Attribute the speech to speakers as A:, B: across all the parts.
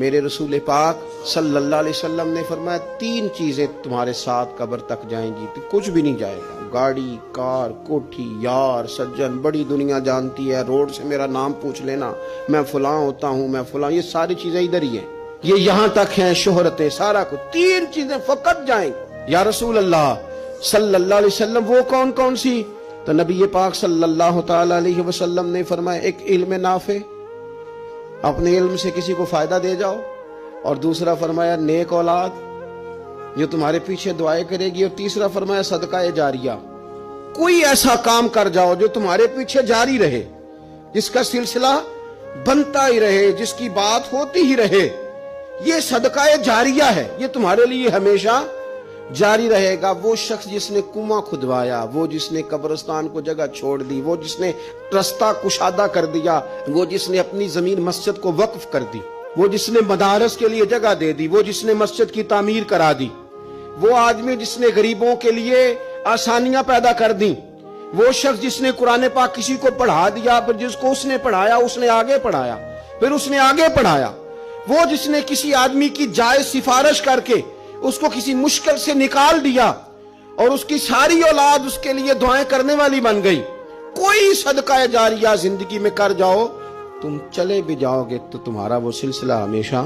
A: میرے رسول پاک صلی اللہ علیہ وسلم نے فرمایا 3 چیزیں تمہارے ساتھ قبر تک جائیں گی، تو کچھ بھی نہیں جائے گا۔ گاڑی، کار، کوٹھی، یار، سجن، بڑی دنیا جانتی ہے، روڈ سے میرا نام پوچھ لینا، میں فلاں ہوتا ہوں، میں فلاں، یہ ساری چیزیں ادھر ہی ہیں، یہ یہاں تک ہیں، شہرتیں، سارا کچھ، 3 چیزیں فقط جائیں گی۔ یا رسول اللہ صلی اللہ علیہ وسلم وہ کون کون سی؟ تو نبی پاک صلی اللہ تعالی علیہ وسلم نے فرمایا ایک علم نافع، اپنے علم سے کسی کو فائدہ دے جاؤ، اور دوسرا فرمایا نیک اولاد جو تمہارے پیچھے دعائیں کرے گی، اور تیسرا فرمایا صدقہ جاریہ، کوئی ایسا کام کر جاؤ جو تمہارے پیچھے جاری رہے، جس کا سلسلہ بنتا ہی رہے، جس کی بات ہوتی ہی رہے، یہ صدقہ جاریہ ہے، یہ تمہارے لیے ہمیشہ جاری رہے گا۔ وہ شخص جس نے کنواں کھدوایا، وہ جس نے قبرستان کو جگہ چھوڑ دی، وہ جس نے رستہ کشادہ کر دیا، وہ جس نے اپنی زمین مسجد کو وقف کر دی، وہ جس نے مدارس کے لیے جگہ دے دی، وہ جس نے مسجد کی تعمیر کرا دی، وہ آدمی جس نے غریبوں کے لیے آسانیاں پیدا کر دیں، وہ شخص جس نے قرآن پاک کسی کو پڑھا دیا، پھر جس کو اس نے پڑھایا اس نے آگے پڑھایا، پھر اس نے آگے پڑھایا، وہ جس نے کسی آدمی کی جائز سفارش کر کے اس کو کسی مشکل سے نکال دیا اور اس کی ساری اولاد اس کے لیے دعائیں کرنے والی بن گئی۔ کوئی صدقہ جاریہ زندگی میں کر جاؤ، تم چلے بھی جاؤ گے تو تمہارا وہ سلسلہ ہمیشہ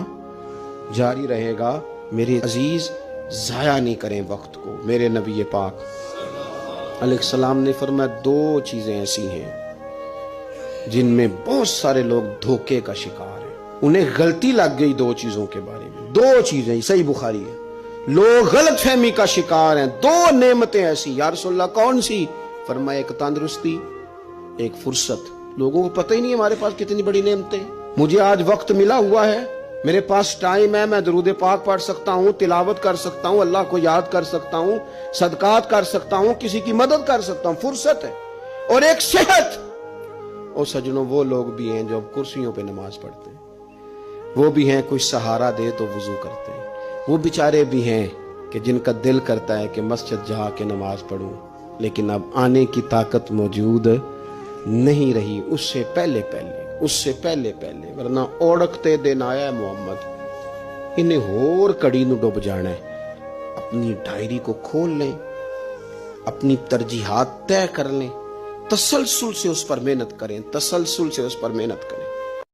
A: جاری رہے گا۔ میرے عزیز، ضائع نہیں کریں وقت کو۔ میرے نبی پاک علیہ السلام نے فرمایا 2 چیزیں ایسی ہیں جن میں بہت سارے لوگ دھوکے کا شکار ہیں، انہیں غلطی لگ گئی 2 چیزوں کے بارے میں، 2 چیزیں، صحیح بخاری ہے، لوگ غلط فہمی کا شکار ہیں۔ 2 نعمتیں ایسی۔ یا رسول اللہ کون سی؟ فرمایا ایک تندرستی، ایک فرصت۔ لوگوں کو پتہ ہی نہیں ہمارے پاس کتنی بڑی نعمتیں۔ مجھے آج وقت ملا ہوا ہے، میرے پاس ٹائم ہے، میں درود پاک پڑھ سکتا ہوں، تلاوت کر سکتا ہوں، اللہ کو یاد کر سکتا ہوں، صدقات کر سکتا ہوں، کسی کی مدد کر سکتا ہوں، فرصت ہے، اور ایک صحت۔ اور سجنوں، وہ لوگ بھی ہیں جو کرسیوں پہ نماز پڑھتے ہیں، وہ بھی ہیں کوئی سہارا دے تو وضو کرتے ہیں، وہ بیچارے بھی ہیں کہ جن کا دل کرتا ہے کہ مسجد جا کے نماز پڑھوں، لیکن اب آنے کی طاقت موجود نہیں رہی، اس سے پہلے ورنہ اوڑکتے دن آیا ہے محمد، انہیں ہور کڑی نو ڈوب جانا ہے۔ اپنی ڈائری کو کھول لیں، اپنی ترجیحات طے کر لیں، تسلسل سے اس پر محنت کریں،